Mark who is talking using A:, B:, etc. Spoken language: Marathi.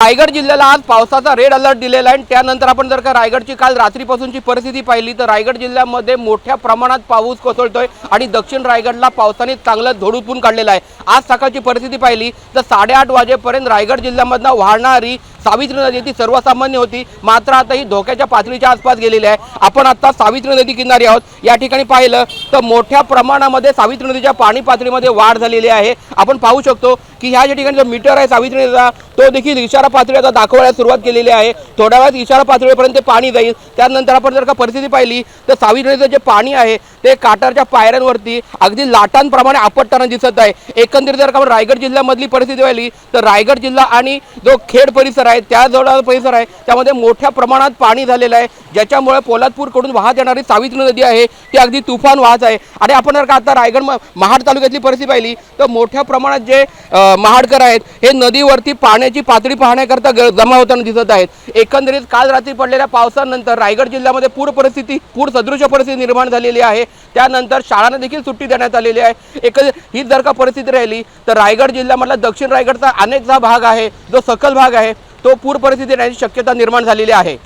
A: रायगड जिल्ह्याला आज पावसाचा रेड अलर्ट दिलेला आहे। त्यानंतर आपण जर का रायगडची काल रात्रीपासूनची परिस्थिती पाहिली तर रायगड जिल्ह्यामध्ये मोठ्या प्रमाणात पाऊस कोसळतोय आणि दक्षिण रायगडला पावसाने चांगलं झोडपून काढलेलं आहे। आज सकाळची परिस्थिती पाहिली तर 8:30 वाजेपर्यंत रायगड जिल्ह्यामधून वाहणारी सावित्री नदी ती सर्वसामान्य होती, मात्र आता ही धोक्याच्या पातळीच्या आसपास गेलेली आहे। आपण आता सावित्री नदी किनारी आहोत। या ठिकाणी पाहिलं तर मोठ्या प्रमाणामध्ये सावित्री नदीच्या पाणी पातळीमध्ये वाढ झालेली आहे। आपण पाहू शकतो की ह्या ज्या ठिकाणी जो मीटर आहे सावित्री नदीचा तो देखील इशारा पातळी आता दाखवायला सुरुवात केलेली आहे। थोड्या वेळात इशारा पातळीपर्यंत पाणी जाईल। त्यानंतर आपण जर का परिस्थिती पाहिली तर सावित्री नदीचं जे पाणी आहे ते काठारच्या पायऱ्यांवरती अगदी लाटांप्रमाणे आपटताना दिसत आहे। एकंदरीत जर का आपण रायगड जिल्ह्यामधली परिस्थिती पाहिली तर रायगड जिल्हा आणि जो खेड परिसर आहे त्याजवळचा परिसर आहे त्यामध्ये मोठ्या प्रमाणात पाणी झालेलं आहे, ज्याच्यामुळे पोलादपूरकडून वाहत येणारी सावित्री नदी आहे ती अगदी तुफान वाहत आहे। आणि आपण जर का आता रायगड महाड तालुक्यातली परिस्थिती पाहिली तर मोठ्या प्रमाणात जे महाडकर आहेत हे नदीवरती पाण्याची पातळी पाहण्याकरता जमा होताना दिसत आहेत। एकंदरीत काल रात्री पडलेल्या पावसानंतर रायगड जिल्ह्यामध्ये पूर सदृश परिस्थिती निर्माण झालेली आहे। त्यानंतर शाळांना देखील सुट्टी देण्यात आलेली आहे। ही जर का परिस्थिती राहिली तर रायगड जिल्ह्यामधला दक्षिण रायगडचा अनेकचा भाग आहे जो सखल भाग आहे तो पूर परिस्थिती येण्याची शक्यता निर्माण झालेली आहे।